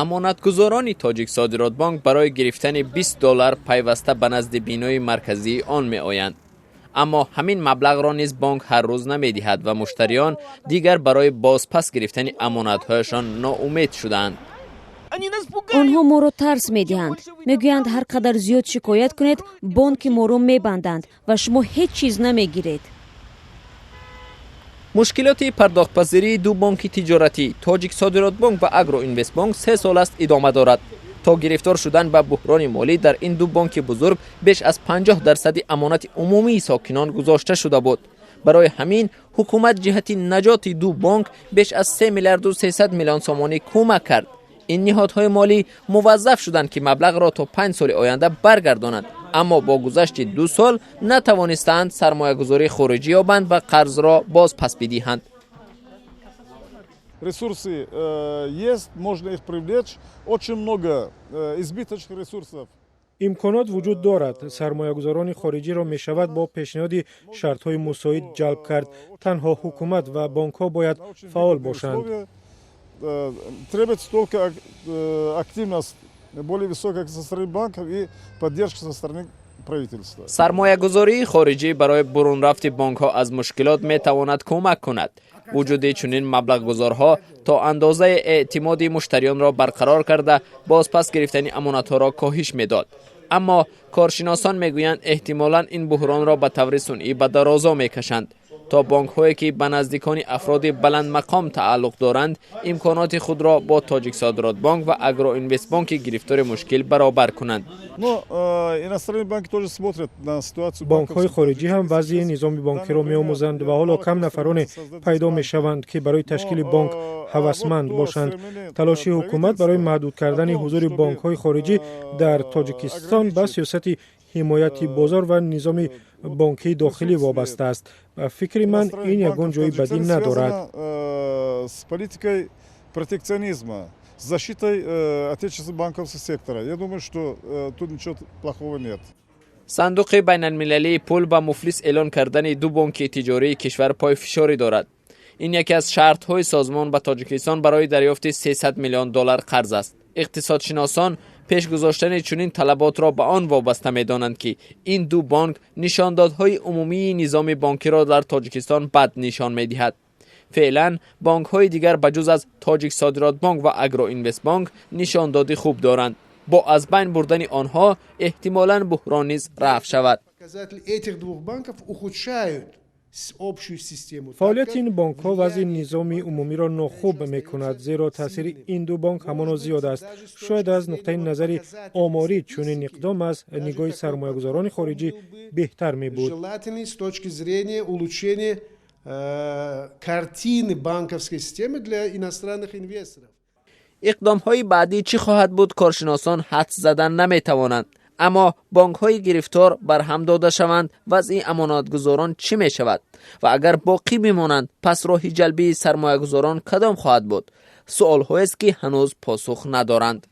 امانتگزاران تاجیک صادرات بانک برای گرفتن 20 دلار پیوسته به نزد بینای مرکزی آن می آیند. اما همین مبلغ را نیز بانک هر روز نمی دهد و مشتریان دیگر برای بازپس گرفتن امانت‌هایشان ناامید شدند. آنها ما را ترس می‌دهند. میگویند هر قدر زیاد شکایت کنید بانک ما را می‌بندند و شما هیچ چیز نمیگیرید. مشکلات پرداخت‌پذیری دو بانک تجارتی تاجیک صادرات بانک و اگرو اینوست بانک 3 سال است ادامه دارد. تا گرفتار شدن به بحران مالی در این دو بانک بزرگ بیش از 50% امانت عمومی ساکنان گذاشته شده بود. برای همین حکومت جهت نجات دو بانک بیش از 3 میلیارد و 300 میلیون سومانی کمک کرد. این نهادهای مالی موظف شدند که مبلغ را تا 5 سال آینده برگردانند، اما با گذشت 2 سال نتوانستند سرمایه‌گذاری خارجی یابند و قرض را باز پس بدهند. Ресурсы есть, можно их привлечь. Очень много избыточных ресурсов. امکانات وجود دارد. سرمایه‌گذاران خارجی را می شود با پیشنهاد شرط‌های مساعد جلب کرد. تنها حکومت و بانک‌ها باید فعال باشند. Требуется только активность более высокая со стороны банков и поддержка со стороны правительства. سرمایه‌گذاری خارجی برای برون رفت بانک‌ها از مشکلات می‌تواند کمک کند. وجود چنین مبلغ گذارها تا اندازه اعتماد مشتریان را برقرار کرده بازپس گرفتن امانت‌ها را کاهش می‌داد. اما کارشناسان میگویند احتمالاً این بحران را به طور سنئی به درازا می‌کشند تا بانک‌هایی که به نزدیکان افراد بلند مقام تعلق دارند امکانات خود را با تاجیک صادرات بانک و اگرو اینوست بانک گرفتار مشکل برابر کنند. بانک‌های خارجی هم وضع نظام بانکی را می‌آموزند و حالا کم نفران پیدا می‌شوند که برای تشکیل بانک هوسمند باشند. تلاش حکومت برای محدود کردن حضور بانک‌های خارجی در تاجیکستان به سیاست حمایت بازار و نظام بانکی داخلی وابسته است. فکر من این یگان جای بدی ندارد. صندوق بین المللی پول به مفلس اعلان کردن دو بانک تجاری کشور پای فشاری دارد. این یکی از شرط‌های سازمان به تاجیکستان برای دریافت 300 میلیون دلار قرض است. اقتصادشناسان پیش گذاشتن چنین طلبات را به آن وابسته می‌دانند که این دو بانک نشاندادهای عمومی نظام بانکی را در تاجیکستان بد نشان می‌دهد. فعلا بانک‌های دیگر بجز از تاجیک صادرات بانک و اگرو اینوست بانک نشانداد خوب دارند. با از بین بردن آنها احتمالاً بحران نیز رفع شود. فعالیت این بانک ها وضع نظامی عمومی را ناخوب می کند، زیرا تاثیر این دو بانک همان زیاد است. شاید از نقطه نظر آماری چنین اقدام از نگاه سرمایه‌گذاران خارجی بهتر می بود. اقدام های بعدی چی خواهد بود کارشناسان حدس زدن نمی توانند. اما بانک های گرفتار برهم داده شوند وضع امانتگزاران چی می شود و اگر باقی بمانند پس راه جلبی سرمایه گذاران کدام خواهد بود؟ سوال هایی است که هنوز پاسخ ندارند.